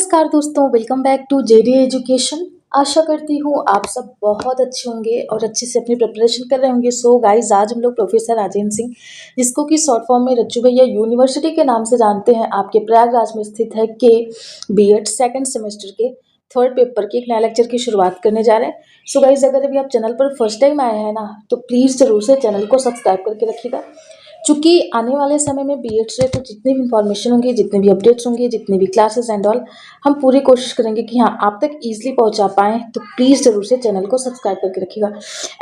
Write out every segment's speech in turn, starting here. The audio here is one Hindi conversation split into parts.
नमस्कार दोस्तों, welcome back to JD education. आशा करती हूँ आप सब बहुत अच्छे होंगे और अच्छे से अपनी प्रिपरेशन कर रहे होंगे। सो गाइस, आज हम लोग प्रोफेसर राजेंद्र सिंह, जिसको कि शॉर्ट फॉर्म में रज्जू भैया यूनिवर्सिटी के नाम से जानते हैं, आपके प्रयागराज में स्थित है, के बीएड सेकंड सेमेस्टर के थर्ड पेपर के एक नया लेक्चर की शुरुआत करने जा रहे हैं। सो गाइस, अगर अभी आप चैनल पर फर्स्ट टाइम आए हैं ना, तो प्लीज़ ज़रूर से चैनल को सब्सक्राइब करके रखिएगा, चूँकि आने वाले समय में बीएड से तो जितनी भी इन्फॉर्मेशन होंगी, जितने भी अपडेट्स होंगे, जितनी भी क्लासेस एंड ऑल, हम पूरी कोशिश करेंगे कि हाँ, आप तक ईजिली पहुँचा पाएँ। तो प्लीज़ ज़रूर से चैनल को सब्सक्राइब करके रखिएगा।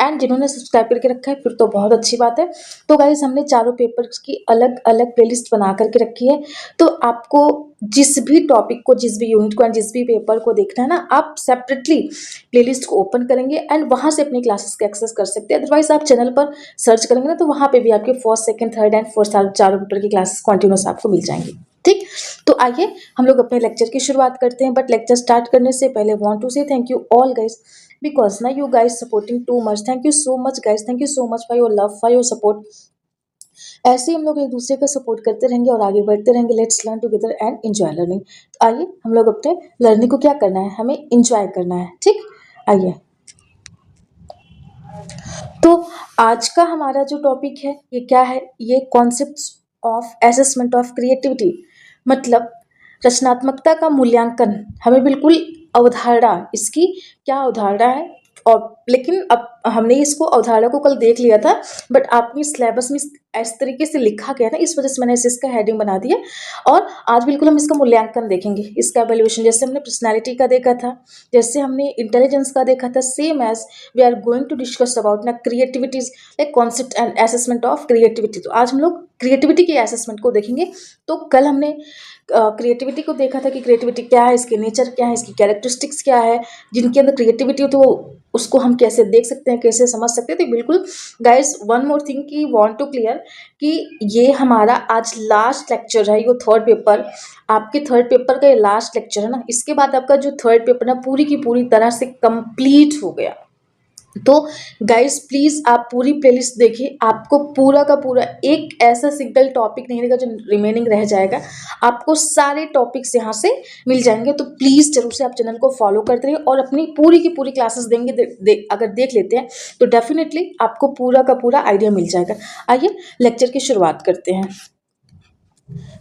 एंड जिन्होंने सब्सक्राइब करके रखा है फिर तो बहुत अच्छी बात है। तो गाइज़, हमने चारों पेपर्स की अलग अलग प्लेलिस्ट बना करके रखी है। तो आपको जिस भी टॉपिक को, जिस भी यूनिट को एंड जिस भी पेपर को देखना है ना, आप सेपरेटली प्लेलिस्ट को ओपन करेंगे एंड वहाँ से अपनी क्लासेस को एक्सेस कर सकते हैं। अदरवाइज आप चैनल पर सर्च करेंगे ना, तो वहाँ पे भी आपके first, second, third and fourth चारों पेपर की क्लासेस कंटिन्यूस आपको मिल जाएंगी। ठीक, तो आइए हम लोग अपने लेक्चर की शुरुआत करते हैं। बट लेक्चर स्टार्ट करने से पहले want to say thank you all guys, because ना you guys supporting too much. Thank you so much guys, thank you so much for your love, for your support. ऐसे ही हम लोग एक दूसरे का सपोर्ट करते रहेंगे और आगे बढ़ते रहेंगे। Let's learn together and enjoy learning. तो आइए हम लोग अपने लर्निंग को क्या करना है, हमें एंजॉय करना है। ठीक, आइए। तो आज का हमारा जो टॉपिक है ये क्या है, ये concepts of assessment of creativity, मतलब रचनात्मकता का मूल्यांकन। हमें बिल्कुल अवधारणा, इसकी क्या अवधारणा है, और लेकिन अब हमने इसको अवधारणा को कल देख लिया था, बट आपने सिलेबस में इस तरीके से लिखा गया ना, इस वजह से मैंने इसका हेडिंग बना दिया। और आज बिल्कुल हम इसका मूल्यांकन देखेंगे, इसका एवेल्युएशन। जैसे हमने पर्सनैलिटी का देखा था, जैसे हमने इंटेलिजेंस का देखा था, same as we are going to discuss about ना creativities, like concept and assessment of creativity. तो आज हम लोग क्रिएटिविटी के असेसमेंट को देखेंगे। तो कल हमने क्रिएटिविटी को देखा था कि क्रिएटिविटी क्या है, इसके नेचर क्या है, इसकी कैरेक्टरिस्टिक्स क्या है, जिनके अंदर क्रिएटिविटी हो तो उसको हम कैसे देख सकते हैं, कैसे समझ सकते हैं। तो बिल्कुल गाइस, वन मोर थिंग की वांट टू क्लियर कि ये हमारा आज लास्ट लेक्चर है, ये थर्ड पेपर, आपके थर्ड पेपर का ये लास्ट लेक्चर है ना। इसके बाद आपका जो थर्ड पेपर ना पूरी की पूरी तरह से कंप्लीट हो गया। तो गाइस प्लीज़ आप पूरी प्लेलिस्ट देखिए, आपको पूरा का पूरा एक ऐसा सिंगल टॉपिक नहीं रहेगा जो रिमेनिंग रह जाएगा। आपको सारे टॉपिक्स यहाँ से मिल जाएंगे। तो प्लीज़ जरूर से आप चैनल को फॉलो करते रहिए और अपनी पूरी की पूरी क्लासेस देंगे। अगर देख लेते हैं तो डेफिनेटली आपको पूरा का पूरा आइडिया मिल जाएगा। आइए लेक्चर की शुरुआत करते हैं।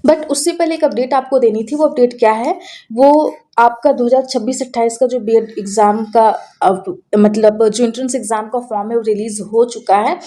बट उससे पहले एक अपडेट आपको देनी थी। वो अपडेट क्या है, वो आपका 2026-28 का जो बीएड एग्ज़ाम का मतलब जो एंट्रेंस एग्ज़ाम का फॉर्म है वो रिलीज़ हो चुका है।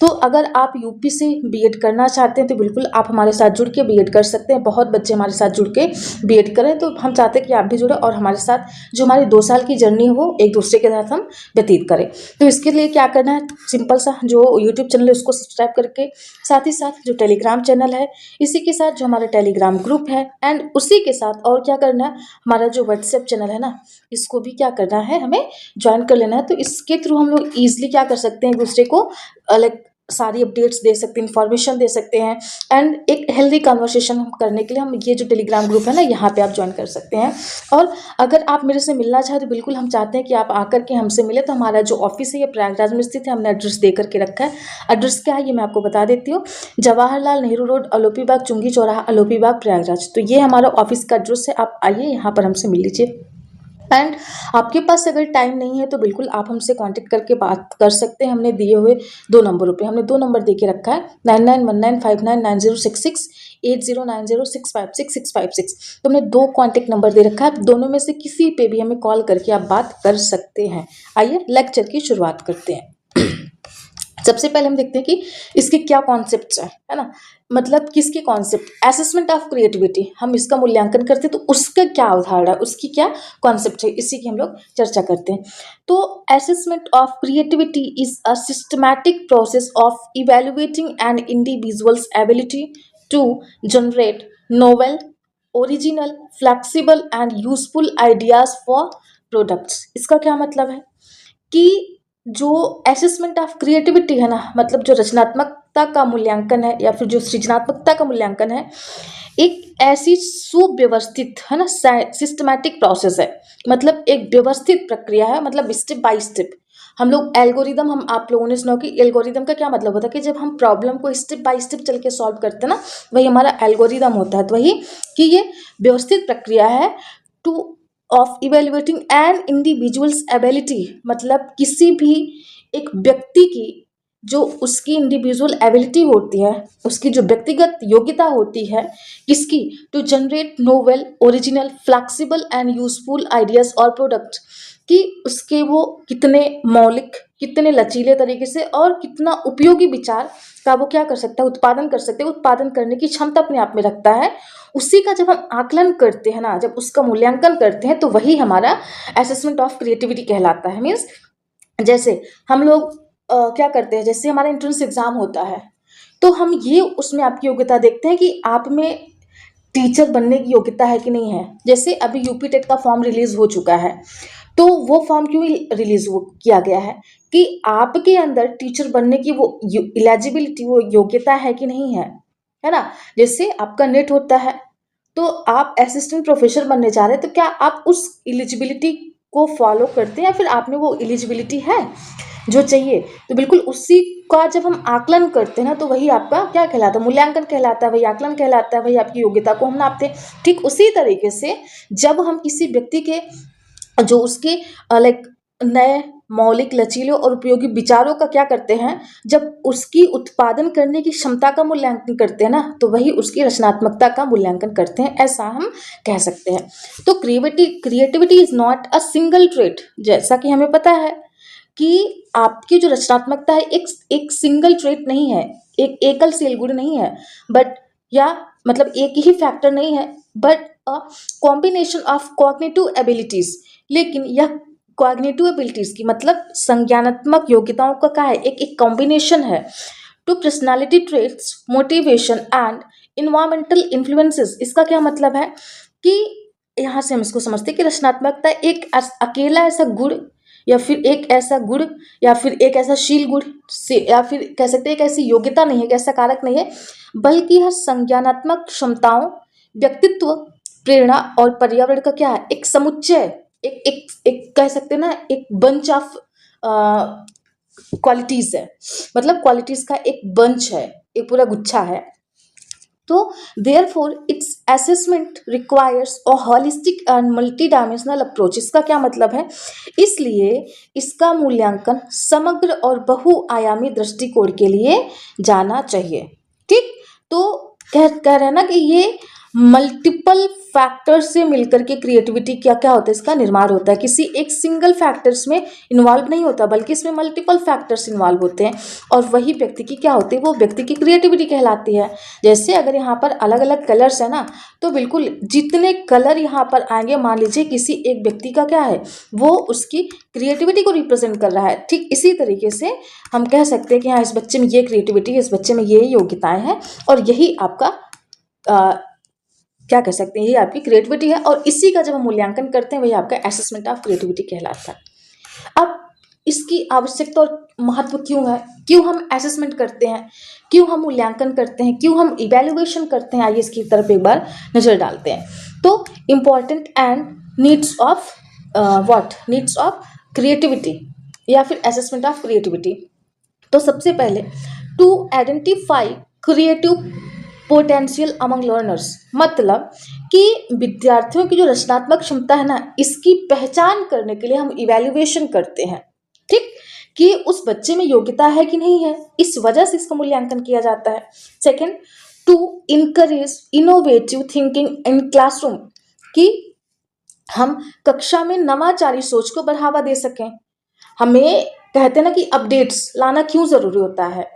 तो अगर आप यूपी से बीएड करना चाहते हैं तो बिल्कुल आप हमारे साथ जुड़ के बीएड कर सकते हैं। बहुत बच्चे हमारे साथ जुड़ के बीएड करें, तो हम चाहते हैं कि आप भी जुड़े और हमारे साथ जो हमारी 2 साल की जर्नी हो एक दूसरे के साथ हम व्यतीत करें। तो इसके लिए क्या करना है, सिंपल सा, जो यूट्यूब चैनल है उसको सब्सक्राइब करके, साथ ही साथ जो टेलीग्राम चैनल है, इसी के साथ जो हमारा टेलीग्राम ग्रुप है, एंड उसी के साथ और क्या करना है, हमारा जो व्हाट्सएप चैनल है ना, इसको भी क्या करना है, हमें ज्वाइन कर लेना है। तो इसके थ्रू हम लोग ईजिली क्या कर सकते हैं, एक दूसरे को लाइक सारी अपडेट्स दे सकते हैं, इन्फॉर्मेशन दे सकते हैं, एंड एक हेल्दी कन्वर्सेशन करने के लिए हम ये जो टेलीग्राम ग्रुप है ना, यहाँ पे आप ज्वाइन कर सकते हैं। और अगर आप मेरे से मिलना चाहें तो बिल्कुल हम चाहते हैं कि आप आकर के हमसे मिले। तो हमारा जो ऑफिस है ये प्रयागराज में स्थित है, हमने एड्रेस दे करके रखा है। एड्रेस क्या है ये मैं आपको बता देती हूँ, जवाहरलाल नेहरू रोड, अलोपी बाग, चुंगी चौराहा, अलोपी बाग, प्रयागराज। तो ये हमारा ऑफिस का एड्रेस है, आप आइए यहाँ पर हमसे मिल लीजिए। एंड आपके पास अगर टाइम नहीं है तो बिल्कुल आप हमसे कांटेक्ट करके बात कर सकते हैं। हमने दिए हुए 2 नंबरों पे, हमने 2 नंबर दे के रखा है, 9919599066, 8090656656। तो हमने 2 कांटेक्ट नंबर दे रखा है, दोनों में से किसी पे भी हमें कॉल करके आप बात कर सकते हैं। आइए लेक्चर की शुरुआत करते हैं। सबसे पहले हम देखते हैं कि इसके क्या कॉन्सेप्ट्स हैं, है ना, मतलब किसके कॉन्सेप्ट, असेसमेंट ऑफ क्रिएटिविटी, हम इसका मूल्यांकन करते हैं तो उसका क्या अवधारणा, उसकी क्या कॉन्सेप्ट है, इसी की हम लोग चर्चा करते हैं। तो assessment of creativity is a systematic process of evaluating an individual's ability to generate novel, original, flexible and useful ideas for products. इसका क्या मतलब है कि जो असेसमेंट ऑफ क्रिएटिविटी है ना, मतलब जो रचनात्मकता का मूल्यांकन है या फिर जो सृजनात्मकता का मूल्यांकन है, एक ऐसी सुव्यवस्थित है ना, सिस्टमैटिक प्रोसेस है, मतलब एक व्यवस्थित प्रक्रिया है, मतलब स्टेप बाय स्टेप। हम लोग एल्गोरिदम, हम आप लोगों ने सुना कि एल्गोरिदम का क्या मतलब होता है कि जब हम प्रॉब्लम को स्टेप बाय स्टेप चल के सॉल्व करते हैं ना, वही हमारा एल्गोरिदम होता है। तो वही कि ये व्यवस्थित प्रक्रिया है to of evaluating an individual's ability, मतलब किसी भी एक व्यक्ति की जो उसकी इंडिविजुअल एबिलिटी होती है, उसकी जो व्यक्तिगत योग्यता होती है, किसकी, to generate novel original flexible and useful ideas और प्रोडक्ट, कि उसके वो कितने मौलिक, कितने लचीले तरीके से और कितना उपयोगी विचार का वो क्या कर सकता है, उत्पादन कर सकते हैं, उत्पादन करने की क्षमता अपने आप में रखता है। उसी का जब हम आकलन करते हैं ना, जब उसका मूल्यांकन करते हैं, तो वही हमारा असेसमेंट ऑफ क्रिएटिविटी कहलाता है। मीन्स जैसे हम लोग क्या करते हैं, जैसे हमारा एंट्रेंस एग्जाम होता है, तो हम ये उसमें आपकी योग्यता देखते हैं कि आप में टीचर बनने की योग्यता है कि नहीं है। जैसे अभी यूपी टेट का फॉर्म रिलीज हो चुका है, तो वो फॉर्म क्यों रिलीज किया गया है कि आपके अंदर टीचर बनने की वो एलिजिबिलिटी, वो योग्यता है कि नहीं है ना। जैसे आपका नेट होता है, तो आप असिस्टेंट प्रोफेसर बनने जा रहे हैं, तो क्या आप उस एलिजिबिलिटी को फॉलो करते हैं या फिर आप में वो एलिजिबिलिटी है जो चाहिए। तो बिल्कुल उसी का जब हम आकलन करते हैं ना, तो वही आपका क्या कहलाता है, मूल्यांकन कहलाता है, वही आकलन कहलाता है, वही आपकी योग्यता को हम नापते हैं। ठीक उसी तरीके से जब हम किसी व्यक्ति के जो उसके लाइक नए मौलिक लचीले और उपयोगी विचारों का क्या करते हैं, जब उसकी उत्पादन करने की क्षमता का मूल्यांकन करते हैं ना, तो वही उसकी रचनात्मकता का मूल्यांकन करते हैं, ऐसा हम कह सकते हैं। तो creativity is not a single trait, जैसा कि हमें पता है कि आपकी जो रचनात्मकता है एक एक सिंगल ट्रेट नहीं है, एक एकल सेल गुण नहीं है, बट या मतलब एक ही फैक्टर नहीं है, but a combination of cognitive abilities. लेकिन यह कॉग्निटिव एबिलिटीज की मतलब संज्ञानात्मक योग्यताओं का क्या है, एक एक कॉम्बिनेशन है to personality traits, motivation and environmental influences. इसका क्या मतलब है कि यहाँ से हम इसको समझते हैं कि रचनात्मकता एक अकेला ऐसा गुण या फिर एक ऐसा गुण या फिर एक ऐसा शील गुण से, या फिर कह सकते हैं एक ऐसी योग्यता नहीं है, एक ऐसा कारक नहीं है, बल्कि यह संज्ञानात्मक क्षमताओं, व्यक्तित्व, प्रेरणा और पर्यावरण का क्या है, एक समुच्चय, एक एक एक कह सकते हैं ना, एक बंच ऑफ क्वालिटीज है। मतलब क्वालिटीज का एक बंच है, एक पूरा गुच्छा है। तो therefore its assessment requires a holistic and multidimensional approach। इसका क्या मतलब है, इसलिए इसका मूल्यांकन समग्र और बहुआयामी दृष्टिकोण के लिए जाना चाहिए। ठीक, तो कह रहे हैं ना कि ये मल्टीपल फैक्टर से मिलकर के क्रिएटिविटी क्या क्या होता है, इसका निर्माण होता है। किसी एक सिंगल फैक्टर्स में इन्वॉल्व नहीं होता, बल्कि इसमें मल्टीपल फैक्टर्स इन्वॉल्व होते हैं, और वही व्यक्ति की क्या होती है, वो व्यक्ति की क्रिएटिविटी कहलाती है। जैसे अगर यहाँ पर अलग अलग कलर्स है ना, तो बिल्कुल जितने कलर यहाँ पर आएंगे, मान लीजिए किसी एक व्यक्ति का क्या है, वो उसकी क्रिएटिविटी को रिप्रेजेंट कर रहा है। ठीक इसी तरीके से हम कह सकते हैं कि हाँ, इस बच्चे में ये क्रिएटिविटी है, इस बच्चे में ये योग्यताएं हैं, और यही आपका क्या कह सकते हैं, ये आपकी क्रिएटिविटी है। और इसी का जब हम मूल्यांकन करते हैं, वही आपका असेसमेंट ऑफ क्रिएटिविटी कहलाता है। अब इसकी आवश्यकता और महत्व क्यों है, क्यों हम असेसमेंट करते हैं, क्यों हम मूल्यांकन करते हैं, क्यों हम इवैल्यूएशन करते हैं, आइए इसकी तरफ एक बार नजर डालते हैं। तो important and needs of what, needs of creativity या फिर असेसमेंट ऑफ क्रिएटिविटी। तो सबसे पहले to identify creative potential among learners, मतलब कि विद्यार्थियों की जो रचनात्मक क्षमता है ना, इसकी पहचान करने के लिए हम इवैल्यूएशन करते हैं। ठीक, कि उस बच्चे में योग्यता है कि नहीं है, इस वजह से इसका मूल्यांकन किया जाता है। Second, to encourage innovative thinking in classroom, कि हम कक्षा में नवाचारी सोच को बढ़ावा दे सकें। हमें कहते हैं ना कि अपडेट्स लाना क्यों जरूरी होता है,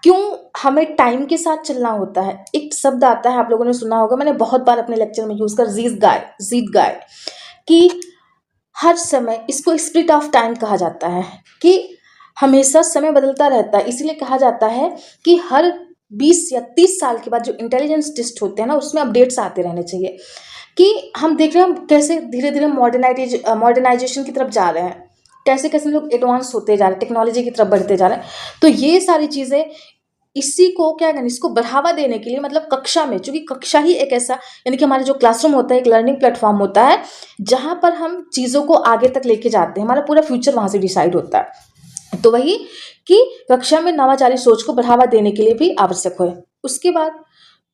क्यों हमें टाइम के साथ चलना होता है। एक शब्द आता है, आप लोगों ने सुना होगा, मैंने बहुत बार अपने लेक्चर में यूज कर, जीत गाय, कि हर समय इसको स्पिरिट ऑफ टाइम कहा जाता है, कि हमेशा समय बदलता रहता है। इसलिए कहा जाता है कि हर 20 या 30 साल के बाद जो इंटेलिजेंस टेस्ट होते हैं ना, उसमें अपडेट्स आते रहने चाहिए। कि हम देख रहे हैं हम कैसे धीरे धीरे मॉडर्नाइजेशन की तरफ जा रहे हैं, कैसे कैसे लोग एडवांस होते जा रहे हैं, टेक्नोलॉजी की तरफ बढ़ते जा रहे हैं। तो ये सारी चीज़ें इसी को क्या करना, इसको बढ़ावा देने के लिए, मतलब कक्षा में, चूंकि कक्षा ही एक ऐसा, यानी कि हमारा जो क्लासरूम होता है एक लर्निंग प्लेटफॉर्म होता है, जहाँ पर हम चीज़ों को आगे तक लेके जाते हैं, हमारा पूरा फ्यूचर वहाँ से डिसाइड होता है। तो वही कि कक्षा में नवाचारी सोच को बढ़ावा देने के लिए भी आवश्यक है। उसके बाद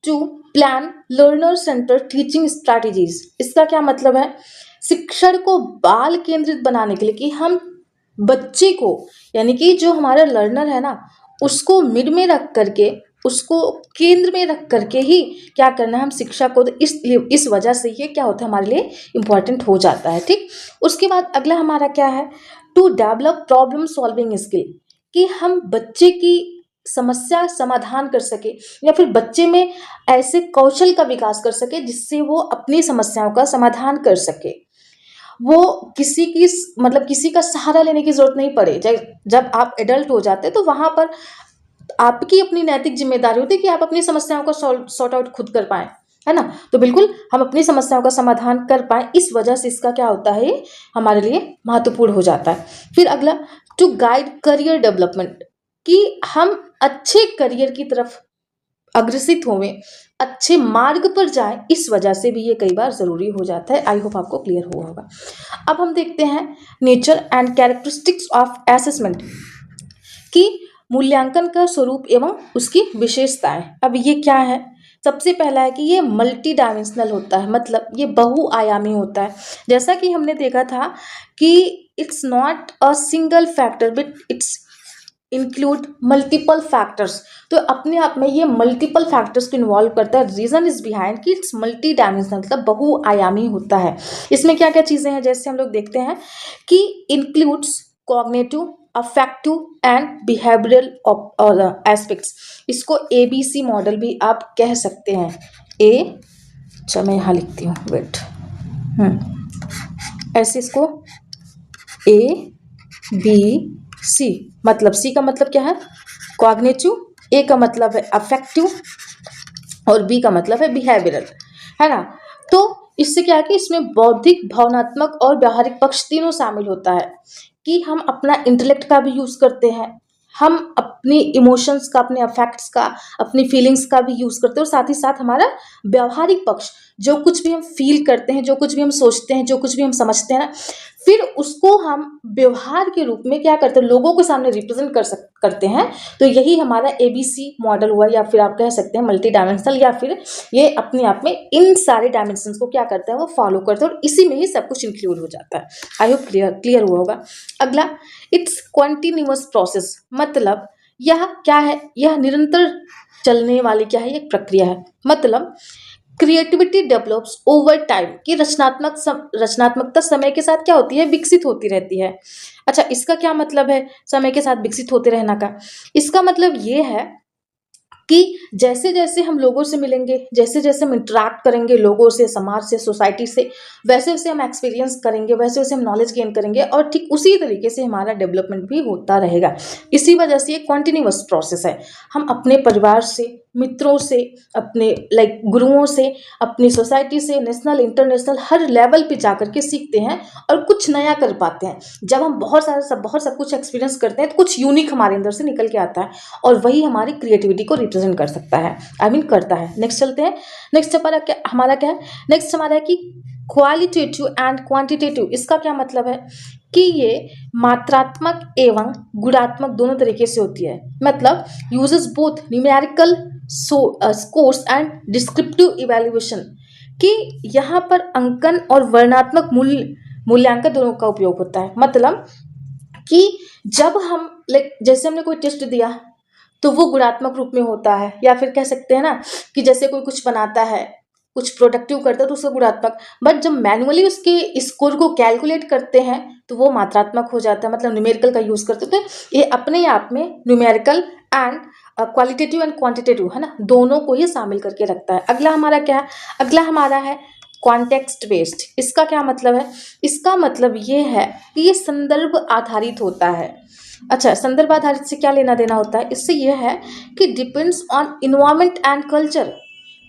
to plan learner centre teaching strategies. इसका क्या मतलब है? शिक्षण को बाल केंद्रित बनाने के लिए कि हम बच्चे को, यानी कि जो हमारा लर्नर है ना, उसको मिड में रख करके, उसको केंद्र में रख करके ही क्या करना है हम शिक्षा को, तो इस वजह से ये क्या होता है हमारे लिए इम्पोर्टेंट हो जाता है। ठीक, उसके बाद अगला हमारा क्या है? To develop problem solving skill, कि हम बच्चे की समस्या समाधान कर सके या फिर बच्चे में ऐसे कौशल का विकास कर सके जिससे वो अपनी समस्याओं का समाधान कर सके। वो किसी की मतलब किसी का सहारा लेने की जरूरत नहीं पड़े। जब आप एडल्ट हो जाते हैं तो वहां पर आपकी अपनी नैतिक जिम्मेदारी होती है कि आप अपनी समस्याओं को सॉर्ट आउट खुद कर पाए, है ना। तो बिल्कुल हम अपनी समस्याओं का समाधान कर पाए, इस वजह से इसका क्या होता है, ये हमारे लिए महत्वपूर्ण हो जाता है। फिर अगला, टू गाइड करियर डेवलपमेंट, कि हम अच्छे करियर की तरफ अग्रसित होवें, अच्छे मार्ग पर जाएं, इस वजह से भी ये कई बार जरूरी हो जाता है। आई होप आपको क्लियर हुआ होगा। अब हम देखते हैं nature and characteristics of assessment, कि मूल्यांकन का स्वरूप एवं उसकी विशेषताएं। अब ये क्या है? सबसे पहला है कि ये मल्टी डायमेंशनल होता है, मतलब ये बहुआयामी होता है। जैसा कि हमने देखा था कि it's not a single factor but it's include multiple factors. तो अपने आप में ये मल्टीपल फैक्टर्स को इन्वॉल्व करता है। रीजन इज बिहाइंड कि इट्स मल्टी डायमेंशनल, मतलब बहुआयामी होता है। इसमें क्या क्या चीजें हैं, जैसे हम लोग देखते हैं कि includes cognitive, affective and behavioural aspects. इसको ABC मॉडल भी आप कह सकते हैं। अच्छा मैं यहाँ लिखती हूँ, वेट, ऐसे इसको ABC, मतलब C का मतलब क्या है? कॉग्निटिव, A का मतलब है अफेक्टिव और B का मतलब है बिहेवियरल, है ना। तो इससे क्या है कि इसमें बौद्धिक, भावनात्मक और व्यावहारिक पक्ष तीनों शामिल होता है, कि हम अपना इंटेलेक्ट का भी यूज करते हैं, हम अपनी इमोशंस का, अपने अफेक्ट्स का, अपनी फीलिंग्स का भी यूज करते हैं, और साथ ही साथ हमारा व्यावहारिक पक्ष, जो कुछ भी हम फील करते हैं, जो कुछ भी हम सोचते हैं, जो कुछ भी हम समझते हैं ना, फिर उसको हम व्यवहार के रूप में क्या करते हैं, लोगों के सामने रिप्रेजेंट करते हैं। तो यही हमारा ABC मॉडल हुआ, या फिर आप कह सकते हैं मल्टी डायमेंशनल, या फिर ये अपने आप में इन सारे डायमेंशंस को क्या करता है, वो फॉलो करता है, और इसी में ही सब कुछ इंक्लूड हो जाता है। आई होप क्लियर हुआ होगा। अगला, इट्स कॉन्टिन्यूअस प्रोसेस, मतलब यह क्या है, यह निरंतर चलने वाली क्या है, एक प्रक्रिया है। मतलब क्रिएटिविटी डेवलप्स ओवर टाइम, कि रचनात्मकता समय के साथ क्या होती है, विकसित होती रहती है। अच्छा, इसका क्या मतलब है समय के साथ विकसित होते रहना का? इसका मतलब ये है कि जैसे जैसे हम लोगों से मिलेंगे, जैसे जैसे हम इंटरेक्ट करेंगे लोगों से, समाज से, सोसाइटी से, वैसे वैसे हम एक्सपीरियंस करेंगे, वैसे वैसे हम नॉलेज गेन करेंगे, और ठीक उसी तरीके से हमारा डेवलपमेंट भी होता रहेगा। इसी वजह से ये कॉन्टिन्यूअस प्रोसेस है। हम अपने परिवार से, मित्रों से, अपने गुरुओं से, अपनी सोसाइटी से, नेशनल इंटरनेशनल हर लेवल पे जा करके सीखते हैं और कुछ नया कर पाते हैं। जब हम बहुत सब कुछ एक्सपीरियंस करते हैं तो कुछ यूनिक हमारे अंदर से निकल के आता है, और वही हमारी क्रिएटिविटी को रिप्रेजेंट कर सकता है, करता है। नेक्स्ट चलते हैं। नेक्स्ट हमारा क्या है? नेक्स्ट हमारा है कि क्वालिटेटिव एंड क्वांटिटेटिव। इसका क्या मतलब है कि ये मात्रात्मक एवं गुणात्मक दोनों तरीके से होती है। मतलब uses both numerical scores and descriptive evaluation, कि यहाँ पर अंकन और वर्णात्मक मूल्यांकन दोनों का उपयोग होता है। मतलब कि जब हम जैसे हमने कोई टेस्ट दिया तो वो गुणात्मक रूप में होता है, या फिर कह सकते हैं ना कि जैसे कोई कुछ बनाता है, कुछ प्रोडक्टिव करता है तो उसका गुणात्मक, बट जब मैनुअली उसके स्कोर को कैलकुलेट करते हैं तो वो मात्रात्मक हो जाता है, मतलब न्यूमेरिकल का यूज करते हैं। तो ये अपने आप में numerical and qualitative and quantitative, है ना, दोनों को ही शामिल करके रखता है। अगला हमारा क्या है? अगला हमारा है कॉन्टेक्स्ट बेस्ड। इसका क्या मतलब है? इसका मतलब ये है कि ये संदर्भ आधारित होता है। अच्छा, संदर्भ आधारित से क्या लेना देना होता है? इससे यह है कि depends on environment and culture,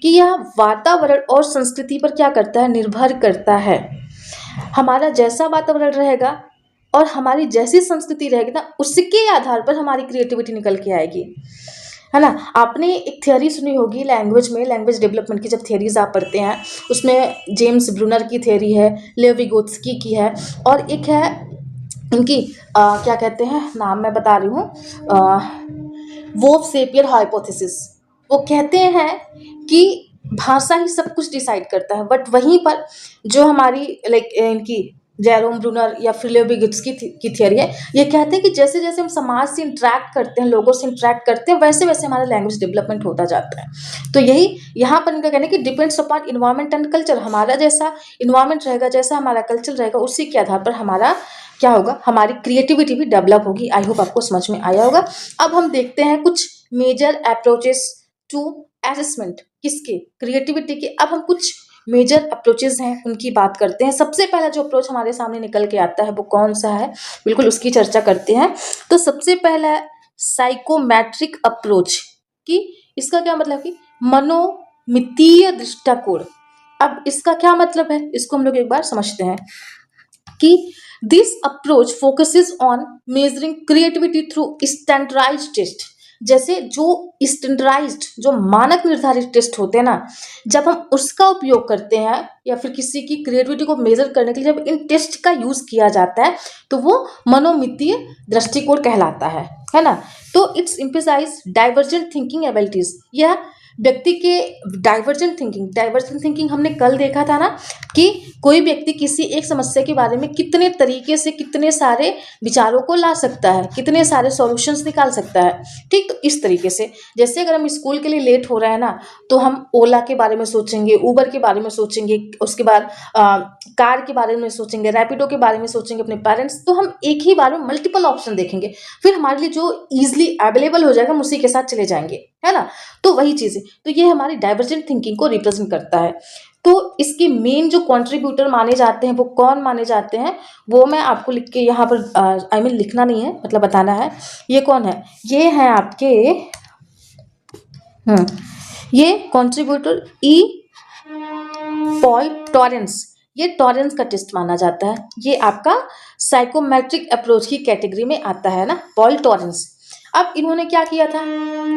कि यह वातावरण और संस्कृति पर क्या करता है, निर्भर करता है। हमारा जैसा वातावरण रहेगा और हमारी जैसी संस्कृति रहेगी ना, उसके आधार पर हमारी क्रिएटिविटी निकल के आएगी, है ना। आपने एक थियोरी सुनी होगी लैंग्वेज में, लैंग्वेज डेवलपमेंट की जब थियोरीज आप पढ़ते हैं, उसमें जेम्स ब्रूनर की थियोरी है, लेव विगोत्स्की की है, और एक है इनकी क्या कहते हैं, नाम मैं बता रही हूँ, वोव सेपियर हाइपोथेसिस। वो कहते हैं कि भाषा ही सब कुछ डिसाइड करता है, बट वहीं पर जो हमारी लाइक इनकी जेरोम ब्रूनर या फिर लेविगिट्स की थियरी है, ये कहते हैं कि जैसे जैसे हम समाज से इंटरेक्ट करते हैं, लोगों से इंटरेक्ट करते हैं, वैसे वैसे हमारा लैंग्वेज डेवलपमेंट होता जाता है। तो यही यहाँ पर इनका कहना है कि depends upon environment and culture. हमारा जैसा इन्वायरमेंट रहेगा, जैसा हमारा कल्चर रहेगा, उसी के आधार पर हमारा क्या होगा, हमारी क्रिएटिविटी भी डेवलप होगी। आई होप आपको समझ में आया होगा। अब हम देखते हैं कुछ मेजर अप्रोचेस टू असेसमेंट किसके, क्रिएटिविटी के। अब हम कुछ मेजर अप्रोचेस हैं उनकी बात करते हैं। सबसे पहला जो अप्रोच हमारे सामने निकल के आता है वो कौन सा है, बिल्कुल उसकी चर्चा करते हैं। तो सबसे पहला है साइकोमेट्रिक अप्रोच, कि इसका क्या मतलब कि मनोमितीय दृष्टिकोण। अब इसका क्या मतलब है, इसको हम लोग एक बार समझते हैं कि this approach focuses on measuring creativity through standardised test. जैसे जो स्टैंडर्डाइज्ड, जो मानक निर्धारित टेस्ट होते हैं ना, जब हम उसका उपयोग करते हैं या फिर किसी की क्रिएटिविटी को मेजर करने के लिए जब इन टेस्ट का यूज किया जाता है, तो वो मनोमितीय दृष्टिकोण कहलाता है ना। तो it's emphasise divergent thinking abilities. यह व्यक्ति के डाइवर्जेंट थिंकिंग हमने कल देखा था ना, कि कोई व्यक्ति किसी एक समस्या के बारे में कितने तरीके से कितने सारे विचारों को ला सकता है, कितने सारे सॉल्यूशंस निकाल सकता है। ठीक, तो इस तरीके से जैसे अगर हम स्कूल के लिए लेट हो रहे हैं ना, तो हम ओला के बारे में सोचेंगे, उबर के बारे में सोचेंगे, उसके बाद कार के बारे में सोचेंगे, रैपिडो के बारे में सोचेंगे, अपने पेरेंट्स। तो हम एक ही बार में मल्टीपल ऑप्शन देखेंगे, फिर हमारे लिए जो ईजिली अवेलेबल हो जाएगा हम उसी के साथ चले जाएंगे, है ना। तो वही चीज़ है, तो ये हमारी डाइवर्जेंट थिंकिंग को रिप्रेजेंट करता है। तो इसके मेन जो कंट्रीब्यूटर माने जाते हैं वो कौन माने जाते हैं, वो मैं आपको लिख के यहाँ पर आई मीन लिखना नहीं है, मतलब बताना है। ये कौन है, ये हैं आपके ये कंट्रीब्यूटर ई पॉल टॉरेंस। ये टॉरेंस का टेस्ट माना जाता है। ये आपका साइकोमेट्रिक अप्रोच की कैटेगरी में आता है ना, पॉल टॉरेंस। अब इन्होंने क्या किया था,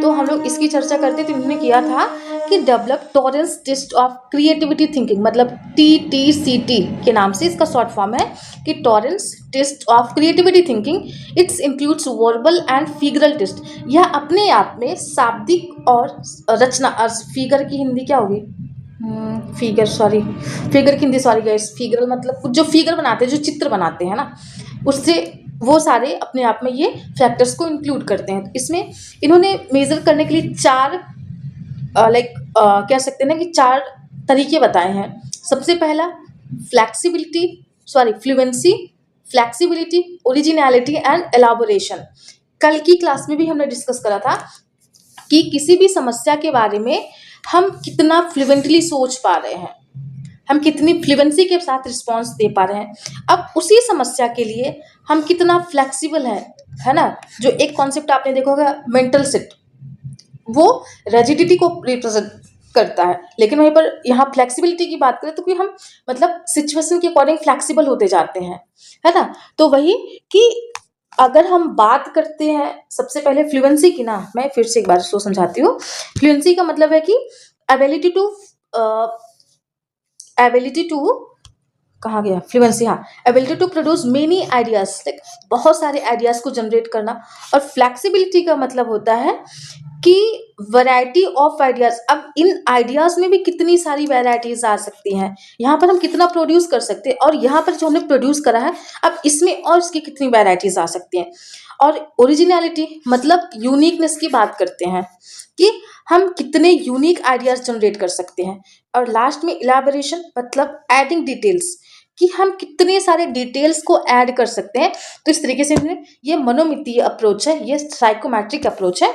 तो हम लोग इसकी चर्चा करते थे। इन्होंने किया था कि develop Torrance test of creativity thinking, मतलब TTCT के नाम से इसका शॉर्ट फॉर्म है, कि Torrance test of creativity thinking. It's includes verbal and figural test. यह अपने आप में शाब्दिक और रचना, फिगर की हिंदी क्या होगी, फिगर की हिंदी, सॉरी गाइस, फिगर मतलब जो फिगर बनाते हैं, जो चित्र बनाते हैं ना, उससे वो सारे अपने आप में ये फैक्टर्स को इंक्लूड करते हैं। इसमें इन्होंने मेजर करने के लिए चार कह सकते हैं ना कि चार तरीके बताए हैं। सबसे पहला fluency, flexibility, originality and elaboration. कल की क्लास में भी हमने डिस्कस करा था कि किसी भी समस्या के बारे में हम कितना फ्लुएंटली सोच पा रहे हैं, हम कितनी फ्लुएंसी के साथ रिस्पॉन्स दे पा रहे हैं। अब उसी समस्या के लिए हम कितना फ्लेक्सिबल है ना। जो एक कॉन्सेप्ट आपने देखा होगा मेंटल सेट, वो रेजिडिटी को रिप्रेजेंट करता है, लेकिन वहीं पर यहाँ फ्लेक्सिबिलिटी की बात करें तो कि हम मतलब सिचुएशन के अकॉर्डिंग फ्लेक्सिबल होते जाते हैं, है ना। तो वही कि अगर हम बात करते हैं सबसे पहले फ्लुएंसी की ना, मैं फिर से एक बार इसको समझाती हूँ। फ्लुएंसी का मतलब है कि एबिलिटी टू कहाँ गया, फ्लुएंसी, हाँ, ability to produce many ideas, like बहुत सारे आइडियाज को जनरेट करना। और फ्लेक्सिबिलिटी का मतलब होता है कि वैरायटी ऑफ आइडियाज। अब इन आइडियाज में भी कितनी सारी वैरायटीज आ सकती हैं, यहाँ पर हम कितना प्रोड्यूस कर सकते हैं, और यहाँ पर जो हमने प्रोड्यूस करा है अब इसमें और इसकी कितनी वैरायटीज आ सकती हैं। और ओरिजिनलिटी मतलब यूनिकनेस की बात करते हैं कि हम कितने यूनिक आइडियाज जनरेट कर सकते हैं। और लास्ट में इलाबोरेशन मतलब एडिंग डिटेल्स, कि हम कितने सारे डिटेल्स को ऐड कर सकते हैं। तो इस तरीके से ये मनोमितीय अप्रोच है, ये साइकोमेट्रिक अप्रोच है।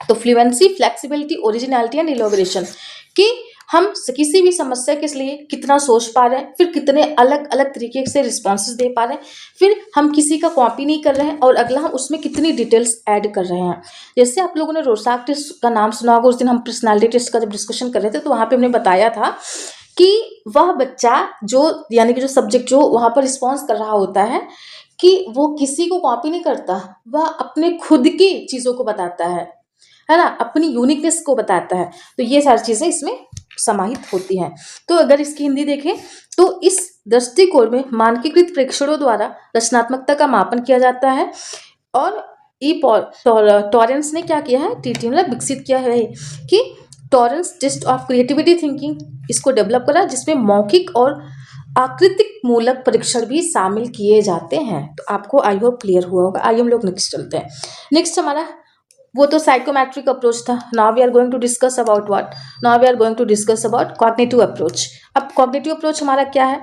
तो फ्लुएंसी, फ्लेक्सिबिलिटी, ओरिजिनलिटी एंड इलाबोरेशन, कि हम किसी भी समस्या के लिए कितना सोच पा रहे हैं, फिर कितने अलग अलग तरीके से रिस्पॉन्सेज दे पा रहे हैं, फिर हम किसी का कॉपी नहीं कर रहे हैं, और अगला हम उसमें कितनी डिटेल्स ऐड कर रहे हैं। जैसे आप लोगों ने रोसाक टेस्ट का नाम सुना होगा, उस दिन हम पर्सनालिटी टेस्ट का जब डिस्कशन कर रहे थे तो वहाँ पे हमने बताया था कि वह बच्चा जो यानी कि जो सब्जेक्ट जो वहाँ पर रिस्पॉन्स कर रहा होता है, कि वो किसी को कॉपी नहीं करता, वह अपने खुद की चीज़ों को बताता है ना, अपनी यूनिकनेस को बताता है। तो ये सारी चीज़ें इसमें समाहित होती हैं। तो अगर इसकी हिंदी देखें तो इस दृष्टिकोण में मानकीकृत प्रेक्षणों द्वारा रचनात्मकता का मापन किया जाता है, और टॉरेंस ने क्या किया है, टीटी मतलब विकसित किया है कि Torrance test of creativity thinking, इसको डेवलप करा, जिसमें मौखिक और आकृतिक मूलक परीक्षण भी शामिल किए जाते हैं। तो आपको आई होप क्लियर हुआ होगा। आइए हम लोग नेक्स्ट चलते हैं। नेक्स्ट हमारा वो तो साइकोमेट्रिक अप्रोच था। Now we are going to discuss about what, now we are going to discuss about cognitive approach. अब कॉग्निटिव अप्रोच हमारा क्या है,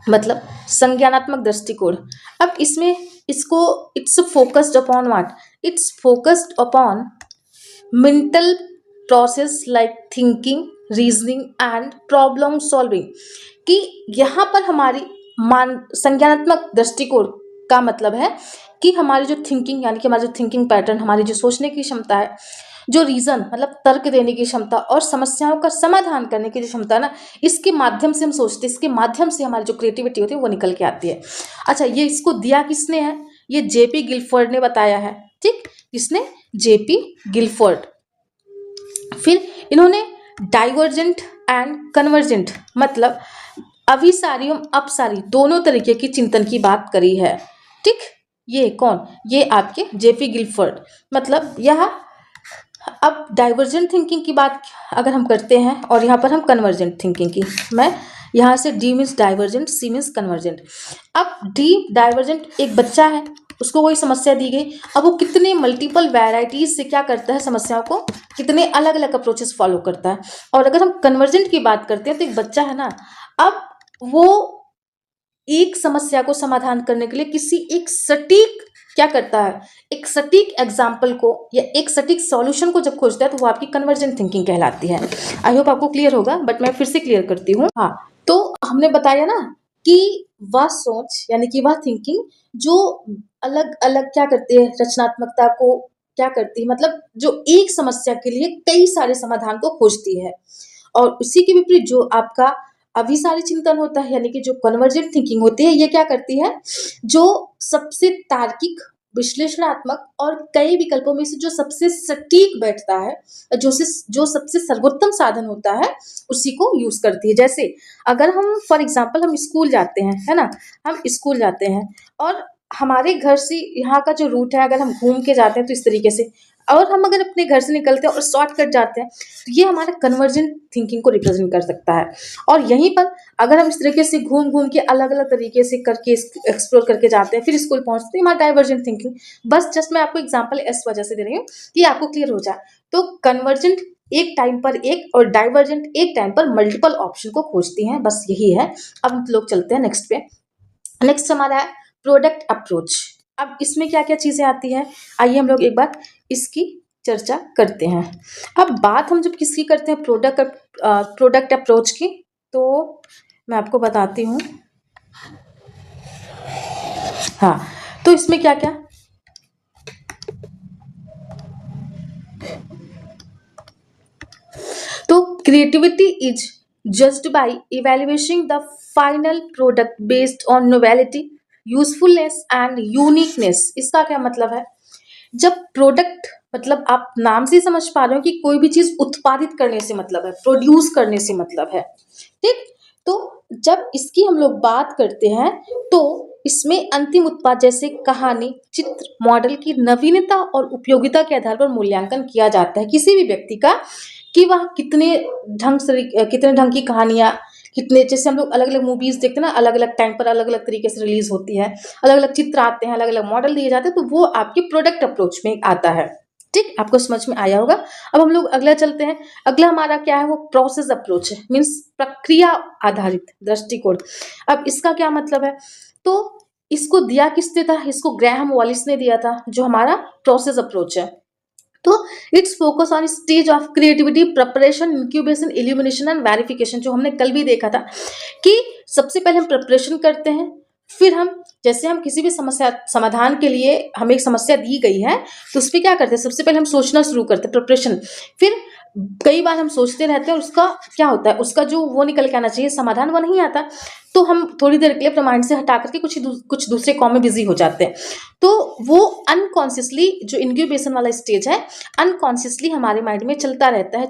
मतलब संज्ञानात्मक दृष्टिकोण। अब इसमें इसको it's focused upon what, it's focused upon mental process like thinking, reasoning and problem solving. कि यहाँ पर हमारी संज्ञानात्मक दृष्टिकोण का मतलब है कि हमारी जो थिंकिंग यानी कि हमारी जो थिंकिंग पैटर्न, हमारी जो सोचने की क्षमता है, जो रीजन मतलब तर्क देने की क्षमता और समस्याओं का समाधान करने की जो क्षमता है ना, इसके माध्यम से हम सोचते हैं, इसके माध्यम से हमारी जो क्रिएटिविटी होती है वो निकल के आती है। अच्छा, ये इसको दिया किसने है, ये जेपी गिलफोर्ड ने बताया है। ठीक, किसने, जेपी गिलफोर्ड। फिर इन्होंने डाइवर्जेंट एंड कन्वर्जेंट मतलब अभिसारी एवं अपसारी दोनों तरीके की चिंतन की बात करी है। ठीक, ये कौन, ये आपके जेपी गिलफोर्ड। मतलब यह अब डाइवर्जेंट थिंकिंग की बात अगर हम करते हैं और यहाँ पर हम कन्वर्जेंट थिंकिंग की, मैं यहाँ से D means divergent, C means convergent. अब डी डाइवर्जेंट एक बच्चा है, उसको कोई समस्या दी गई, अब वो कितने मल्टीपल वैरायटीज से क्या करता है, समस्याओं को कितने अलग अलग अप्रोचेस फॉलो करता है। और अगर हम कन्वर्जेंट की बात करते हैं तो एक बच्चा है ना, अब वो एक समस्या को समाधान करने के लिए किसी एक सटीक क्या करता है, एक सटीक एग्जाम्पल को या एक सटीक सॉल्यूशन को जब खोजता है तो वो आपकी कन्वर्जेंट थिंकिंग कहलाती है। आई होप आपको क्लियर होगा, बट मैं फिर से क्लियर करती हूँ। हाँ, तो हमने बताया ना कि वह सोच यानी कि वह थिंकिंग जो अलग अलग क्या करती है, रचनात्मकता को क्या करती है, मतलब जो एक समस्या के लिए कई सारे समाधान को खोजती है। और उसी के विपरीत जो आपका अभिसारी चिंतन होता है यानी कि जो कन्वर्जेंट थिंकिंग होती है, ये क्या करती है, जो सबसे तार्किक, विश्लेषणात्मक और कई विकल्पों में से जो सबसे सटीक बैठता है, जो सबसे सर्वोत्तम साधन होता है, उसी को यूज करती है। जैसे अगर हम फॉर एग्जाम्पल हम स्कूल जाते हैं, है ना, हम स्कूल जाते हैं और हमारे घर से यहाँ का जो रूट है, अगर हम घूम के जाते हैं तो इस तरीके से, और हम अगर अपने घर से निकलते हैं और शॉर्टकट जाते हैं तो ये हमारा कन्वर्जेंट थिंकिंग को रिप्रेजेंट कर सकता है। और यहीं पर अगर हम इस तरीके से घूम घूम के अलग अलग तरीके से करके एक्सप्लोर करके जाते हैं, फिर स्कूल पहुंचते हैं, हमारा डाइवर्जेंट थिंकिंग। बस जस्ट मैं आपको एग्जांपल इस वजह से दे रही हूँ कि आपको क्लियर हो जाए। तो कन्वर्जेंट एक टाइम पर एक और डाइवर्जेंट एक टाइम पर मल्टीपल ऑप्शन को खोजती हैं, बस यही है। अब हम लोग चलते हैं नेक्स्ट पे। नेक्स्ट हमारा है प्रोडक्ट अप्रोच। अब इसमें क्या क्या चीजें आती हैं, आइए हम लोग एक बार इसकी चर्चा करते हैं। अब बात हम जब किसकी करते हैं, प्रोडक्ट अप्रोच की, तो मैं आपको बताती हूँ। हाँ, तो इसमें क्या क्या, तो creativity is judged bye evaluating the final product based on novelty, usefulness and uniqueness. इसका क्या मतलब है, जब प्रोडक्ट मतलब आप नाम से समझ पा रहे हो कि कोई भी चीज उत्पादित करने से मतलब है, प्रोड्यूस करने से मतलब है। ठीक, तो जब इसकी हम लोग बात करते हैं तो इसमें अंतिम उत्पाद जैसे कहानी, चित्र, मॉडल की नवीनता और उपयोगिता के आधार पर मूल्यांकन किया जाता है किसी भी व्यक्ति का, कि वह कितने ढंग की कहानियां, कितने, जैसे हम लोग अलग अलग मूवीज देखते हैं ना, अलग अलग टाइम पर अलग अलग तरीके से रिलीज होती है, अलग अलग चित्र आते हैं, अलग अलग मॉडल दिए जाते हैं, तो वो आपके प्रोडक्ट अप्रोच में आता है। ठीक, आपको समझ में आया होगा। अब हम लोग अगला चलते हैं। अगला हमारा क्या है, वो प्रोसेस अप्रोच है, मीन्स प्रक्रिया आधारित दृष्टिकोण। अब इसका क्या मतलब है, तो इसको दिया किसने था, इसको ग्रैहम वॉलिस ने दिया था, जो हमारा प्रोसेस अप्रोच है। तो it's focus on stage of creativity, preparation, incubation, illumination and verification, जो हमने कल भी देखा था कि सबसे पहले हम प्रिपरेशन करते हैं, फिर हम जैसे हम किसी भी समस्या समाधान के लिए हमें एक समस्या दी गई है तो उस पर क्या करते हैं, सबसे पहले हम सोचना शुरू करते हैं, प्रिपरेशन। फिर कई बार हम सोचते रहते हैं, उसका क्या होता है, उसका जो वो निकल के आना चाहिए समाधान, वो नहीं आता, तो हम थोड़ी देर के लिए अपने माइंड से हटा करके कुछ दूसरे काम में बिजी हो जाते हैं। तो वो अनकॉन्शियसली जो इंक्यूबेशन वाला स्टेज है, अनकॉन्शियसली हमारे माइंड में चलता रहता है,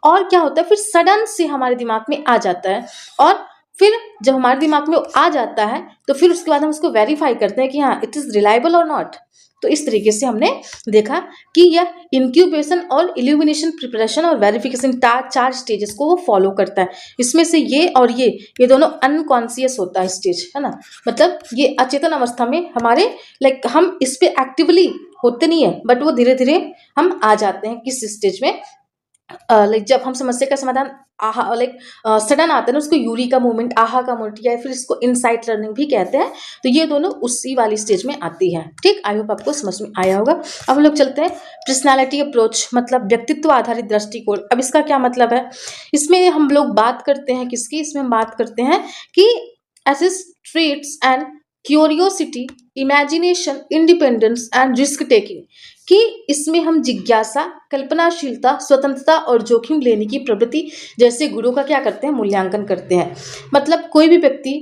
और क्या होता है, फिर सडन से हमारे दिमाग में आ जाता है और फिर जब हमारे दिमाग में वो आ जाता है तो फिर उसके बाद हम उसको वेरीफाई करते हैं कि हाँ इट इज़ रिलायबल और नॉट। तो इस तरीके से हमने देखा कि यह इंक्यूबेशन और इल्यूमिनेशन, प्रिपरेशन और वेरिफिकेशन, चार स्टेजेस को वो फॉलो करता है। इसमें से ये और ये दोनों अनकॉन्शियस होता है स्टेज, है ना। मतलब ये अचेतन अवस्था में हमारे लाइक हम इस पे एक्टिवली होते नहीं है, बट वो धीरे धीरे हम आ जाते हैं किस स्टेज में, लाइक जब हम समस्या का समाधान आहा लाइक सडन आता है ना, उसको यूरी का मूवमेंट, आहा का मूवमेंट, या फिर इसको इनसाइट लर्निंग भी कहते हैं। तो ये दोनों उसी वाली स्टेज में आती है। ठीक, आई होप आपको समझ में आया होगा। अब हम लोग चलते हैं पर्सनालिटी अप्रोच, मतलब व्यक्तित्व आधारित दृष्टिकोण। अब इसका क्या मतलब है, इसमें हम लोग बात करते हैं किसकी, इसमें हम बात करते हैं कि एसिस traits and curiosity, imagination, independence and risk taking, कि इसमें हम जिज्ञासा, कल्पनाशीलता, स्वतंत्रता और जोखिम लेने की प्रवृत्ति जैसे गुणों का क्या करते हैं, मूल्यांकन करते हैं। मतलब कोई भी व्यक्ति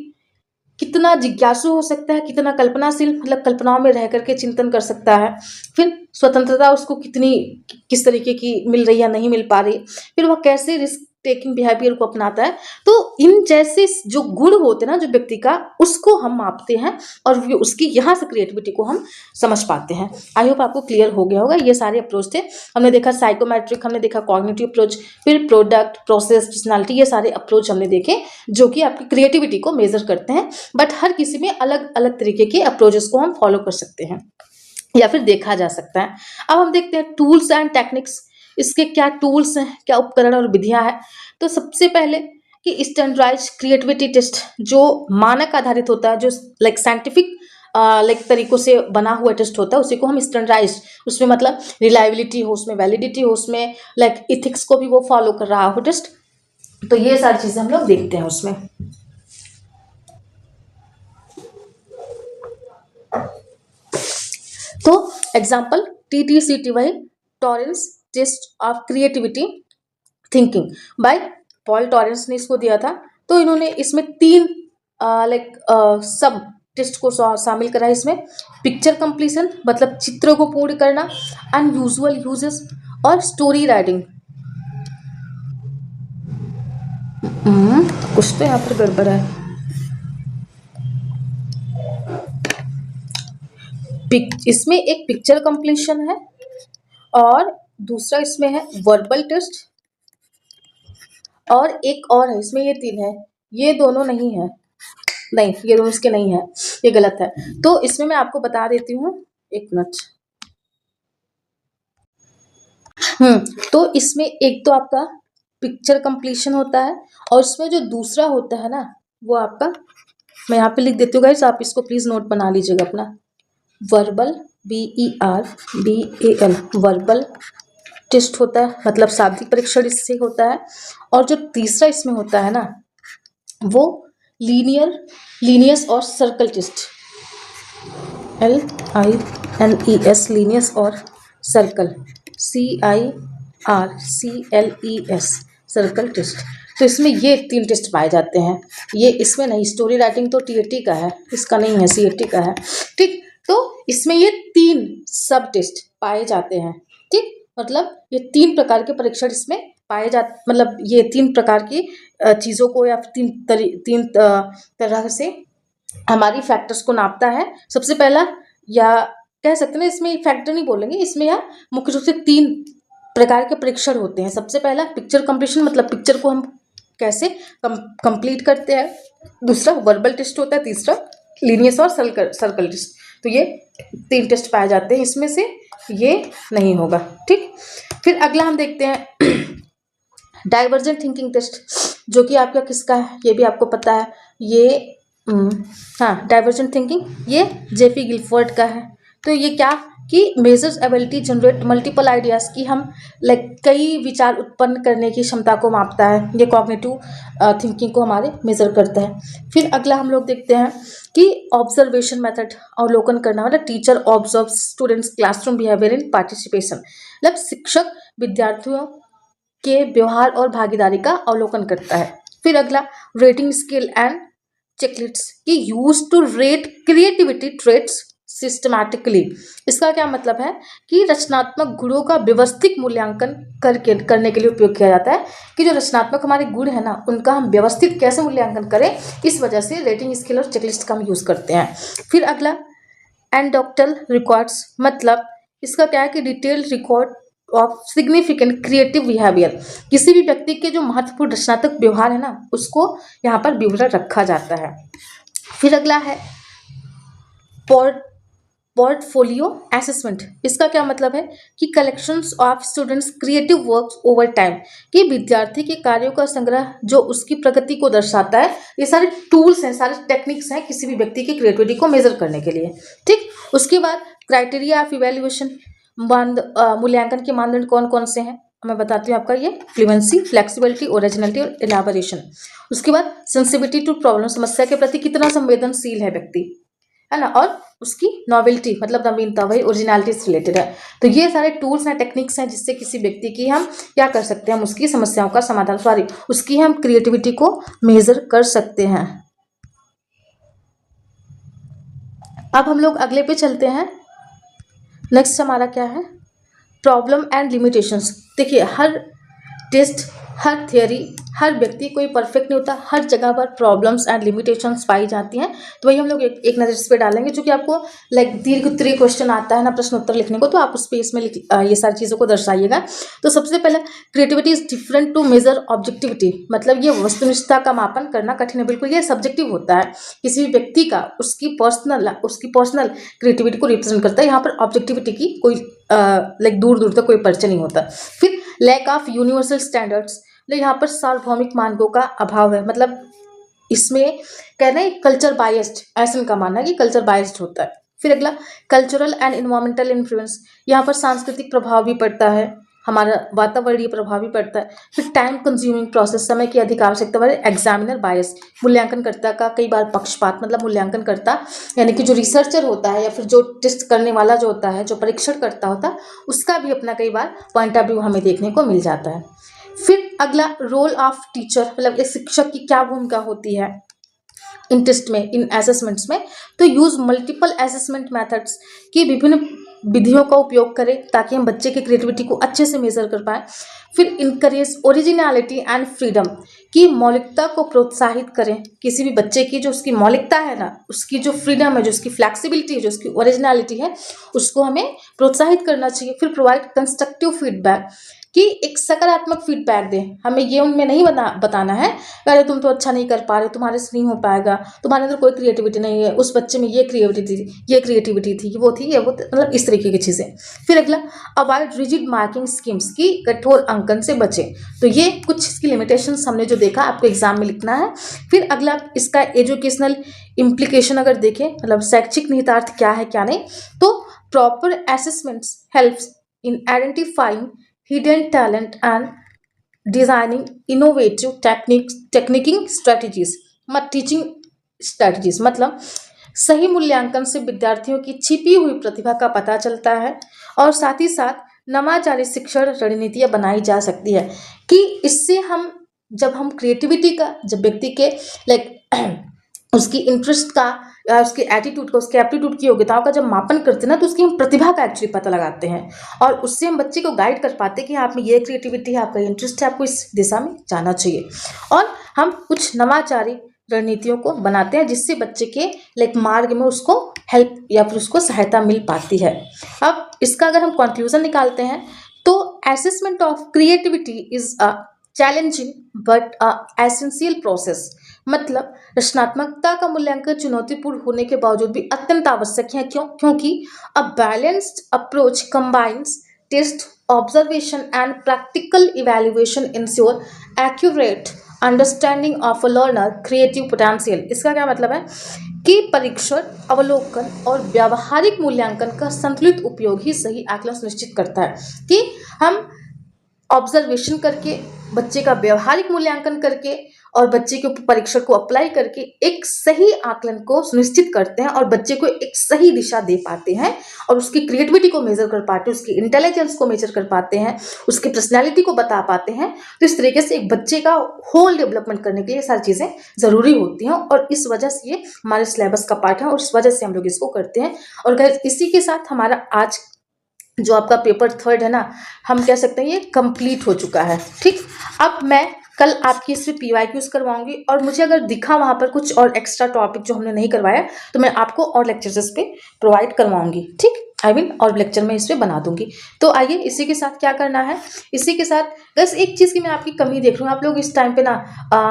कितना जिज्ञासु हो सकता है, कितना कल्पनाशील, मतलब कल्पनाओं में रह करके चिंतन कर सकता है। फिर स्वतंत्रता उसको कितनी, किस तरीके की मिल रही है, नहीं मिल पा रही। फिर वह कैसे रिस्क टेकिंग बिहेवियर को अपनाता है। तो इन जैसे जो गुण होते हैं ना जो व्यक्ति का, उसको हम मापते हैं और उसकी यहाँ से क्रिएटिविटी को हम समझ पाते हैं। आई होप आपको क्लियर हो गया होगा। ये सारे अप्रोच थे, हमने देखा साइकोमेट्रिक, हमने देखा कॉग्निटिव अप्रोच, फिर प्रोडक्ट, प्रोसेस, पर्सनालिटी, ये सारे अप्रोच हमने देखे जो कि आपकी क्रिएटिविटी को मेजर करते हैं। बट हर किसी में अलग अलग तरीके के अप्रोचेस को हम फॉलो कर सकते हैं या फिर देखा जा सकता है। अब हम देखते हैं टूल्स एंड टेक्निक्स, इसके क्या टूल्स हैं, क्या उपकरण और विधियां हैं। तो सबसे पहले कि स्टैंडर्डाइज क्रिएटिविटी टेस्ट, जो मानक आधारित होता है, जो लाइक साइंटिफिक लाइक तरीकों से बना हुआ टेस्ट होता है, उसी को हम स्टैंडर्डाइज, उसमें मतलब रिलायबिलिटी हो, उसमें वैलिडिटी हो, उसमें लाइक इथिक्स को भी वो फॉलो कर रहा हो टेस्ट। तो ये सारी चीजें हम लोग देखते हैं उसमें। तो example TTCTY, Torrance test of creativity thinking by Paul Torrance ने इसको दिया था। तो इन्होंने इसमें 3 लाइक सब टेस्ट को शामिल करा है इसमें। पिक्चर कंप्लीशन, मतलब चित्रों को पूर्ण करना, अनयूजुअल यूजेस और स्टोरी राइटिंग। कुछ तो यहाँ पर गड़बड़ है। इसमें एक पिक्चर कंप्लीशन है और दूसरा इसमें है वर्बल टेस्ट, और एक और है इसमें, ये 3 है। ये दोनों नहीं है, नहीं ये दोनों इसके नहीं है, ये गलत है। तो इसमें मैं आपको बता देती हूँ, एक मिनट। तो इसमें एक तो आपका पिक्चर कंप्लीशन होता है, और इसमें जो दूसरा होता है ना, वो आपका, मैं यहाँ पे लिख देती हूँ गाइस, आप इसको प्लीज नोट बना लीजिएगा अपना। वर्बल, VERBAL, वर्बल टेस्ट होता है, मतलब शाब्दिक परीक्षण इससे होता है। और जो तीसरा इसमें होता है ना, वो लीनियस और सर्कल टेस्ट, LINES, लीनियस और सर्कल, CIRCLES, सर्कल टेस्ट। तो इसमें ये 3 टेस्ट पाए जाते हैं। ये इसमें नहीं, स्टोरी राइटिंग तो TAT का है, इसका नहीं है, CAT का है। ठीक, तो इसमें ये 3 सब टेस्ट पाए जाते हैं। ठीक, मतलब ये 3 प्रकार के परीक्षण इसमें पाए जाते, मतलब ये 3 प्रकार की चीज़ों को, या फिर 3 तरह से हमारी फैक्टर्स को नापता है। सबसे पहला, या कह सकते हैं इसमें फैक्टर नहीं बोलेंगे, इसमें या मुख्य रूप से 3 प्रकार के परीक्षण होते हैं। सबसे पहला पिक्चर कंप्लीशन, मतलब पिक्चर को हम कैसे कंप्लीट करते हैं। दूसरा वर्बल टेस्ट होता है, तीसरा लीनियस और सर्कल टेस्ट। तो ये 3 टेस्ट पाए जाते हैं, इसमें से ये नहीं होगा। ठीक, फिर अगला हम देखते हैं डाइवर्जेंट थिंकिंग टेस्ट, जो कि आपका किसका है, ये भी आपको पता है। ये हाँ, डाइवर्जेंट थिंकिंग ये JP गिलफोर्ड का है। तो ये क्या, कि measures ability generate multiple ideas, की हम लाइक कई विचार उत्पन्न करने की क्षमता को मापता है। ये कॉग्निटिव थिंकिंग को हमारे मेजर करता है। फिर अगला हम लोग देखते हैं कि ऑब्जर्वेशन मेथड, अवलोकन करना, मतलब teacher observe students classroom behaviour in participation, मतलब शिक्षक विद्यार्थियों के व्यवहार और भागीदारी का अवलोकन करता है। फिर अगला रेटिंग स्केल एंड चेकलिस्ट, की use to rate creativity traits systematically. इसका क्या मतलब है कि रचनात्मक गुणों का व्यवस्थित मूल्यांकन करने के लिए उपयोग किया जाता है कि जो रचनात्मक हमारे गुण है ना उनका हम व्यवस्थित कैसे मूल्यांकन करें, इस वजह से रेटिंग स्केल और चेकलिस्ट का हम यूज करते हैं। फिर अगला एंडोक्टल रिकॉर्ड्स, मतलब इसका क्या है कि detailed record of significant creative behaviour, किसी भी व्यक्ति के जो महत्वपूर्ण रचनात्मक व्यवहार है ना उसको यहाँ पर विवरण रखा जाता है। फिर अगला है पोर्टफोलियो असेसमेंट। इसका क्या मतलब है कि collections of students creative works over time, कि विद्यार्थी के कार्यों का संग्रह जो उसकी प्रगति को दर्शाता है। ये सारे टूल्स हैं, सारे टेक्निक्स हैं किसी भी व्यक्ति की क्रिएटिविटी को मेजर करने के लिए। ठीक, उसके बाद क्राइटेरिया ऑफ इवेल्युएशन, मूल्यांकन के मानदंड कौन कौन से हैं मैं बताती हूँ आपका। ये फ्लुएंसी, फ्लेक्सिबिलिटी, ओरिजिनलिटी और इलाबोरेशन। उसके बाद सेंसिटिविटी टू प्रॉब्लम, समस्या के प्रति कितना संवेदनशील है व्यक्ति, है ना, और उसकी नॉवेल्टी मतलब नवीनता, वही ओरिजिनलिटी से रिलेटेड है। तो ये सारे टूल्स हैं, टेक्निक्स हैं जिससे किसी व्यक्ति की हम क्या कर सकते हैं, हम उसकी समस्याओं का समाधान, उसकी हम क्रिएटिविटी को मेजर कर सकते हैं। अब हम लोग अगले पे चलते हैं। नेक्स्ट हमारा क्या है, प्रॉब्लम एंड लिमिटेशंस। देखिए हर टेस्ट, हर थियोरी, हर व्यक्ति कोई परफेक्ट नहीं होता, हर जगह पर प्रॉब्लम्स एंड लिमिटेशंस पाई जाती हैं। तो वही हम लोग एक नज़र इस पे डालेंगे, चूंकि आपको लाइक दीर्घ उत्तरीय क्वेश्चन आता है ना प्रश्न उत्तर लिखने को, तो आप उस पे इसमें ये सारी चीज़ों को दर्शाइएगा। तो सबसे पहले creativity is different to measure objectivity, मतलब ये वस्तुनिष्ठता का मापन करना कठिन है, बिल्कुल ये सब्जेक्टिव होता है। किसी भी व्यक्ति का उसकी पर्सनल क्रिएटिविटी को रिप्रेजेंट करता है। यहाँ पर ऑब्जेक्टिविटी की कोई लाइक दूर दूर तक कोई परिचय नहीं होता। फिर लैक ऑफ यूनिवर्सल स्टैंडर्ड्स, यहाँ पर सार्वभौमिक मानकों का अभाव है, मतलब इसमें कहना है कल्चर बायस्ड, ऐसा का मानना है कि कल्चर बायस्ड होता है। फिर अगला कल्चरल एंड इन्वायरमेंटल इन्फ्लुएंस, यहाँ पर सांस्कृतिक प्रभाव भी पड़ता है, हमारा वातावरणीय प्रभाव भी पड़ता है। फिर टाइम कंज्यूमिंग प्रोसेस, समय की अधिक आवश्यकता वाले। एग्जामिनर बायस, मूल्यांकनकर्ता का कई बार पक्षपात, मतलब मूल्यांकनकर्ता यानी कि जो रिसर्चर होता है या फिर जो टेस्ट करने वाला जो होता है, जो परीक्षण करता होता है, उसका भी अपना कई बार पॉइंट ऑफ व्यू हमें देखने को मिल जाता है। फिर अगला रोल ऑफ टीचर, मतलब एक शिक्षक की क्या भूमिका होती है इन टेस्ट में, इन असेसमेंट्स में। तो यूज मल्टीपल असेसमेंट मेथड्स, की विभिन्न विधियों का उपयोग करें ताकि हम बच्चे की क्रिएटिविटी को अच्छे से मेजर कर पाएँ। फिर इनकरेज ओरिजिनलिटी एंड फ्रीडम, की मौलिकता को प्रोत्साहित करें। किसी भी बच्चे की जो उसकी मौलिकता है ना, उसकी जो फ्रीडम है, जो उसकी फ्लेक्सिबिलिटी है, जो उसकी ओरिजिनलिटी है, उसको हमें प्रोत्साहित करना चाहिए। फिर प्रोवाइड कंस्ट्रक्टिव फीडबैक, कि एक सकारात्मक फीडबैक दें, हमें ये उनमें नहीं बताना है अरे तुम तो अच्छा नहीं कर पा रहे, तुम्हारे से नहीं हो पाएगा, तुम्हारे अंदर कोई क्रिएटिविटी नहीं है, उस बच्चे में ये क्रिएटिविटी थी, वो थी, ये वो, मतलब इस तरीके की चीज़ें। फिर अगला अवॉइड रिजिड मार्किंग स्कीम्स, की कठोर अंकन से बचें। तो ये कुछ इसकी लिमिटेशंस हमने जो देखा आपको एग्जाम में लिखना है। फिर अगला इसका एजुकेशनल इम्प्लीकेशन अगर देखें, मतलब शैक्षिक निहितार्थ क्या है क्या नहीं, तो proper assessments helps in identifying hidden talent and designing innovative टेक्निकिंग स्ट्रेटजीज, टीचिंग स्ट्रेटजीज, मतलब सही मूल्यांकन से विद्यार्थियों की छिपी हुई प्रतिभा का पता चलता है और साथ ही साथ नवाचारी शिक्षण रणनीतियां बनाई जा सकती है। कि इससे हम जब हम क्रिएटिविटी का, जब व्यक्ति के लाइक उसकी इंटरेस्ट का या उसके एटीट्यूड का, उसके एप्टीट्यूड की योग्यताओं का जब मापन करते हैं ना, तो उसकी हम प्रतिभा का एक्चुअली पता लगाते हैं और उससे हम बच्चे को गाइड कर पाते हैं कि आप में ये क्रिएटिविटी है, आपका इंटरेस्ट है, आपको इस दिशा में जाना चाहिए। और हम कुछ नवाचारी रणनीतियों को बनाते हैं जिससे बच्चे के लाइक मार्ग में उसको हेल्प या फिर उसको सहायता मिल पाती है। अब इसका अगर हम कंक्लूजन निकालते हैं तो assessment of creativity is a challenging but a essential process, मतलब रचनात्मकता का मूल्यांकन चुनौतीपूर्ण होने के बावजूद भी अत्यंत आवश्यक है। क्योंकि a balanced approach combines test, observation and practical evaluation ensure accurate understanding of a learner creative potential. इसका क्या मतलब है कि परीक्षण, अवलोकन और व्यावहारिक मूल्यांकन का संतुलित उपयोग ही सही आकलन सुनिश्चित करता है। कि हम ऑब्जर्वेशन करके, बच्चे का व्यवहारिक मूल्यांकन करके और बच्चे के ऊपर परीक्षण को अप्लाई करके एक सही आकलन को सुनिश्चित करते हैं और बच्चे को एक सही दिशा दे पाते हैं और उसकी क्रिएटिविटी को मेजर कर पाते हैं, उसकी इंटेलिजेंस को मेजर कर पाते हैं, उसकी पर्सनैलिटी को बता पाते हैं। तो इस तरीके से एक बच्चे का होल डेवलपमेंट करने के लिए सारी चीज़ें ज़रूरी होती हैं और इस वजह से ये हमारे सिलेबस का पार्ट है और इस वजह से हम लोग इसको करते हैं। और गाइस इसी के साथ हमारा आज जो आपका पेपर 3 है ना, हम कह सकते हैं ये कंप्लीट हो चुका है। ठीक, अब मैं कल आपकी इसमें PYQs करवाऊंगी और मुझे अगर दिखा वहाँ पर कुछ और एक्स्ट्रा टॉपिक जो हमने नहीं करवाया तो मैं आपको और लेक्चर्स इस पे प्रोवाइड करवाऊंगी। ठीक, आई मीन और लेक्चर में इस पे बना दूंगी। तो आइए इसी के साथ क्या करना है, इसी के साथ बस एक चीज़ की मैं आपकी कमी देख रही हूँ, आप लोग इस टाइम पे ना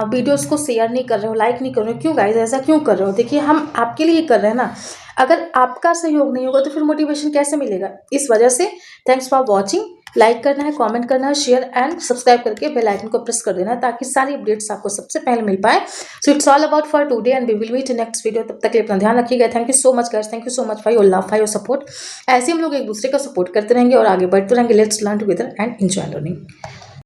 वीडियोज़ को शेयर नहीं कर रहे हो, लाइक नहीं कर रहे हो। क्यों गाइज, ऐसा क्यों कर रहे हो? देखिए हम आपके लिए कर रहे हैं ना, अगर आपका सहयोग नहीं होगा तो फिर मोटिवेशन कैसे मिलेगा? इस वजह से थैंक्स फॉर वॉचिंग। लाइक करना है, कमेंट करना है, शेयर एंड सब्सक्राइब करके बेल आइकन को प्रेस कर देना है ताकि सारी अपडेट्स आपको सबसे पहले मिल पाए। So it's all about for today and we will meet in next video. तब तक के लिए अपना ध्यान रखिएगा। Thank you so much guys, thank you so much for your love, for your support. ऐसे हम लोग एक दूसरे का सपोर्ट करते रहेंगे और आगे बढ़ते रहेंगे। Let's learn together and enjoy learning.